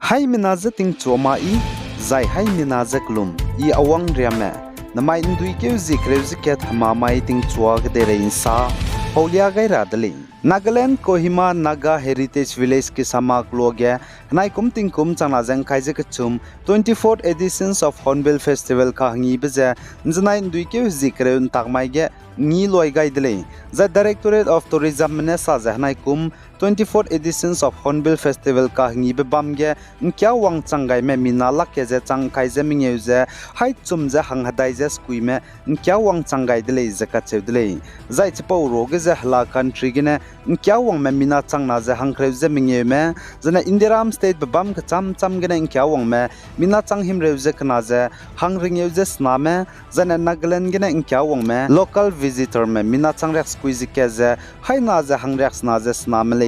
Hai minaza ting choma I zai hai minaza klum I awang riame namai indui ke zikre ziket hamamai ting chua gde reinsa Paulia gai radali Nagaland Kohima Naga Heritage Village ki samak loge nai kum ting kum chana jang kaije ke chum 24th editions of Hornbill Festival ka hangi beze nzanai indui ke zikre un takmai ge ni loi gai dele the Directorate of Tourism ne sa jahnai kum 24th editions of Hornbill Festival ka hangi be bam ge kya wang changai me minala ke je chang kai je mingeu je hai chum je hang hadai je skui me kya wang changai dele je ka che dele zai chpo ro ge je hla country ge ne kya wang me mina chang na je hang khreu je mingeu me jana Indiram state be bam ka cham cham ge ne kya wang me mina chang him reu je kana je hang ringeu je sna me jana Nagaland ge ne kya wang me local visitor me mina chang rek skui je ke je hai na je hang rek sna je sna me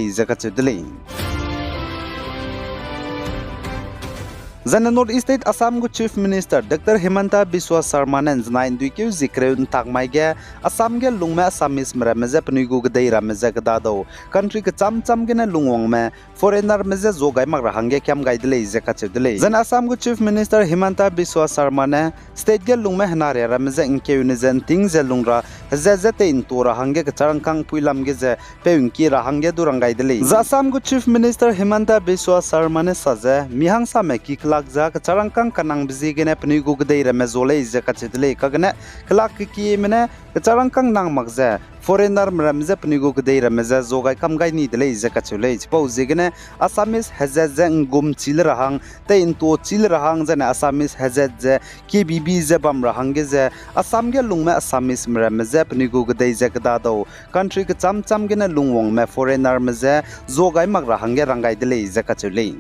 Zana North East State Assam go Chief Minister Dr. Himanta Biswa Sarma ne znain duikeu zikre takmai ge Assam ge lungme Assamese mrameze pnuigu gdei rameze gdado country ke cham cham ge ne lungwang me foreigner meze zogai mak rahange kyam gaidle je kachedle Zana Assam go Chief Minister Himanta Biswa Sarma ne state ge lungme hanare rameze inkeu ne zen ting ze lungra zezete in tora hange ke charangkang puilam ge je peunki rahange durangai dele Assam go Chief Minister Himanta Biswa Sarma ne saje mihang sa me ki Lakza charangkang kanang bizigene pni gugdei remezole je kachidle kagne klak ki mene charangkang nang magze foreigner mramze pni gugdei remeze zogai kamgai ni dele je kachule chpau zigene Assamese hazaze ngum chil rahang te into chil rahang jane Assamese hazaze ki bibi je bam rahang ge je Assam ge lungme Assamese mramze pni gugdei je kadado country ke cham cham gene lungwong me foreigner meze zogai mag rahang ge rangai dele je kachule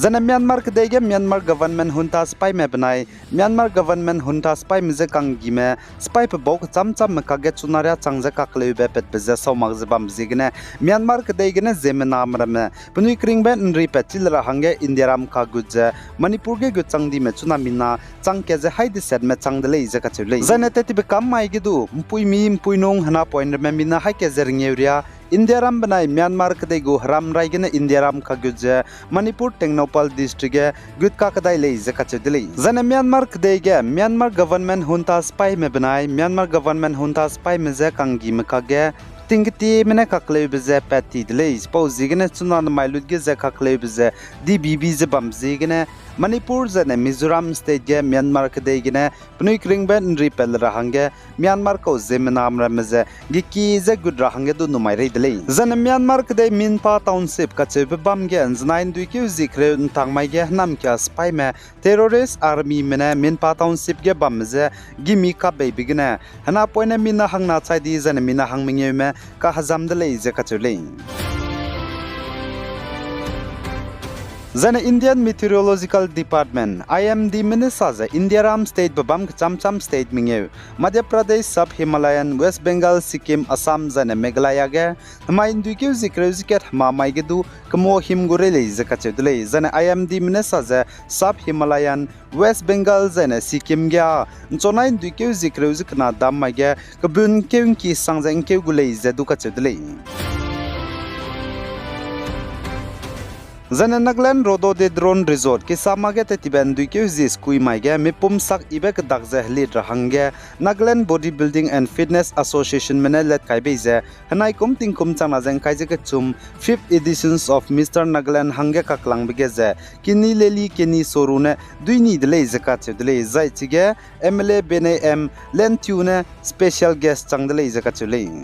Zana Myanmar kedege Myanmar government hunta spy me banai Myanmar government hunta spy me je kangi me spy pe bok cham cham me kage chunaria changja kakle be pet be je somag je bam jigne Myanmar kedege ne zemena amrame puni kring be nri pe chil ra hange Indiaram ka guje Manipur ge gu changdi me chuna mina chang ke je haidi set me changdele je ka chule zana te ti be kam mai gi du mpui mi mpui nong hana point me mina ha ke je ringeuria Indiaram banai Myanmar kedego haram raigene Indiaram ka guje Manipur Tengnopal district ge gutka kadai le je ka chedele zana Myanmar kedege Myanmar government hunta spy me banai Myanmar government hunta spy me je kangi me kage tingti mene kakle beze pati dele pause gene chunan mailut ge je kakle beze dbb je bam zigene Manipur zane Mizoram state ge Myanmar kede gene pnui kring ben ripel rahange Myanmar ko zemenam rameze giki ze good rahange du numai redele zane Myanmar kede Minpa township ka chebe bam ge znain duike zikre tangmai ge nam kya spy me terrorist army mene Minpa township ge bamze gimi ka baby gene hana poine mina hangna chaidi zane mina hangmingye me ka hazam dele je ka chule Zana Indian Meteorological Department IMD Minnesota Indiaram State babam cham state mingeu Madhya Pradesh Sub Himalayan West Bengal Sikkim Assam zana Meghalaya ge mai induike zikre ziket ma mai gedu kmo himgurele zakachedule zana IMD Minnesota Sub Himalayan West Bengal zana Sikkim ge chona induike zikre zikna dam mai ge kabun keunki sangjang keugule zadu kachedule Zana Nagaland Rhododendron Resort ki samage te tiban duike zis kui maige me pumsak ibek dakze lit rahange Nagaland Bodybuilding and Fitness Association menelet kaibeze hanai kum ting kum chana jang kaije ke chum 5th editions of Mr Nagaland hange kaklang begeze kini leli kini sorune duini dele zakat dele zai chige MLA bene m lentune special guest changdele zakat chule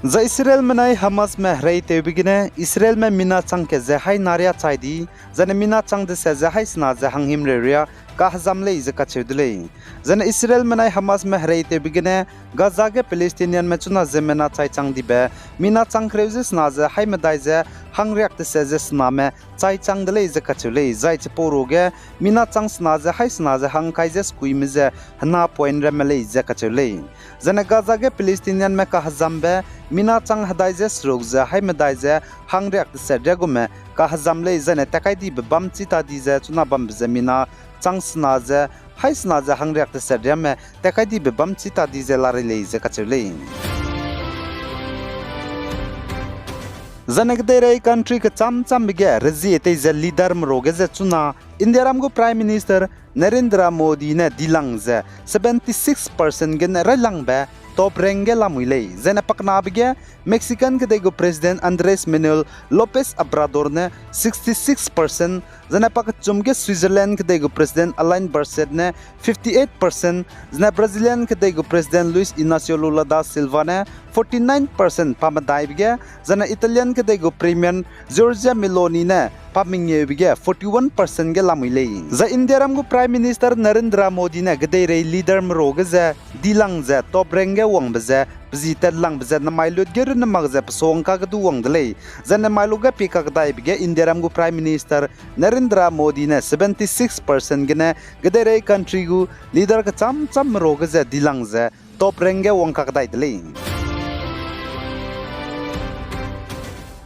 Za Israel menai Hamas me hrai te bigine Israel me mina chang ke ze hai naria chaidi zane mina chang de se ze hai sna ze hanghim reria ka hazam le ze ka chedle zane Israel menai Hamas me hrai te bigine Gaza ge Palestinian me chuna ze mena chai chang dibe mina chang kreuze sna ze hai me dai ze hang react se ze sna me chai chang de le ze ka chule zai che poro ge mina chang sna ze hai sna ze hang kai ze skui me ze hna point re me le ze ka chule zane Gaza ge Palestinian me ka hazam be mina chang hadai je srok je hai me dai je hang react se regume ka hazam le zane takai di bam chita di je chuna bam je mina chang sna je hai sna je hang react se reme takai di bam chita di je lare le je ka chule Zanek dere country ka cham bige rezi te ze leader mroge ze chuna India ramgo Prime Minister Narendra Modi ne dilang ze 76% gen relang ba top renge lamuile zena pakna bige Mexican ke dego President Andres Manuel Lopez Obrador ne 66% zena pak chumge Switzerland ke dego President Alain Berset ne 58% zena Brazilian ke dego President Luis Inacio Lula da Silva ne 49% pamadai bige zena Italian ke dego Premier Giorgia Meloni ne pamingye bige 41% ge lamuile za India ramgo Prime Minister Narendra Modi ne gede leader mroge ze dilang ze top renge wang beze Bzita lang bze na mailot geru na magze song ka du wang dele zana mailuga pika dai bige India ramgo Prime Minister Narendra Modi ne 76% gene gedere country gu leader ka cham roge ze dilang ze top renge wang ka dai dele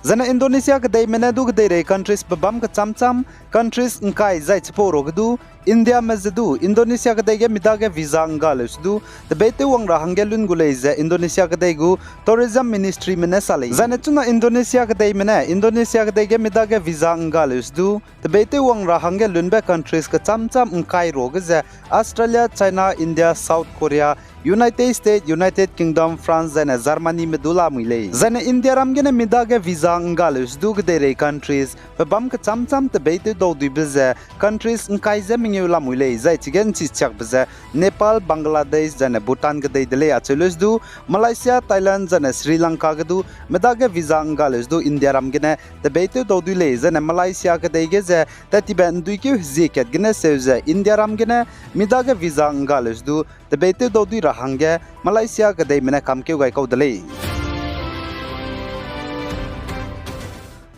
zana Indonesia ka dai mena du gedere countries babam ka cham countries nkai zai chporo gdu India mazdu Indonesia ka dai ge midage visa ngalus du the bete wang ra hangelun gulaize Indonesia ka dai gu tourism ministry mena sale zana tuna Indonesia ka dai mena Indonesia ka dai ge midage visa ngalus du the bete wang ra hangelun be countries ka cham nkai rog ze Australia China India South Korea United States United Kingdom France zana Germany medula muile zana India ram ge na midage visa ngalus du gedere countries babam ka cham the bete do du bize countries nkai ze la muile zai chigen chi chak bza Nepal Bangladesh jane Bhutan ga dei dele achelus du Malaysia Thailand jane Sri Lanka ga du medaga visa ngalus du India ram gene the bete do du le jane Malaysia ga dei ge ze tatiban du ki ziket gene seuze India ram gene medaga visa ngalus du the bete do du rahange Malaysia ga dei mena kam ke gai ko dele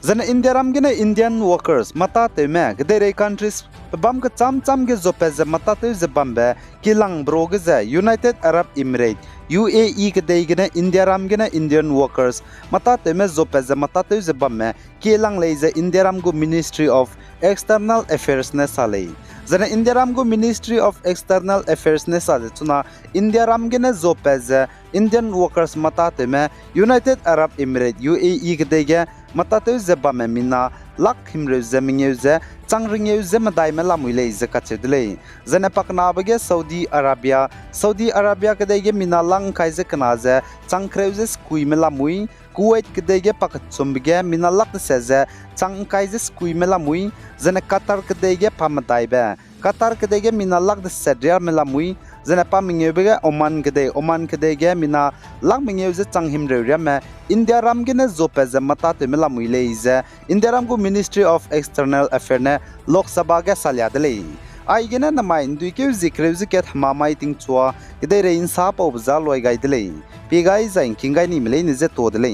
zana India ram gene Indian workers mata te me gedere countries bam ka cham ge zopeze mata te ze bambe kilang brog ze United Arab Emirates UAE ke dei gene India ram gene Indian workers mata te me zopeze mata te ze bamme kilang le ze India ram go Ministry of External Affairs ne sale zana India ram go Ministry of External Affairs ne sale tuna India ram gene zopeze Indian workers mata te me United Arab Emirates UAE ke dei ge mata te ze bamme mina lak himre ze mingye ze changring ze madai me lamuile ze kachedle zana pakna bage Saudi Arabia ke dei ge mina lang kai ze kana ze changkre ze skui me lamui Kuwait ke dei ge pak chumbige mina lak se ze chang kai ze skui me lamui zana Qatar ke dei ge pamadai be Qatar ke dei ge mina lak de sedria me lamui zana pa mingye bege Oman ke dei ge mina lang mingye ze chang himre rame India ram ge ne zope ze mata te me lamui le ze India ram go Ministry of External Affairs ne Lok Sabha ge salya dele ai gena na mai ndui ke zikre ziket hamamai ting chua ide re insa pa obza loi gai dele pe gai zain kingai ni mele ni ze to dele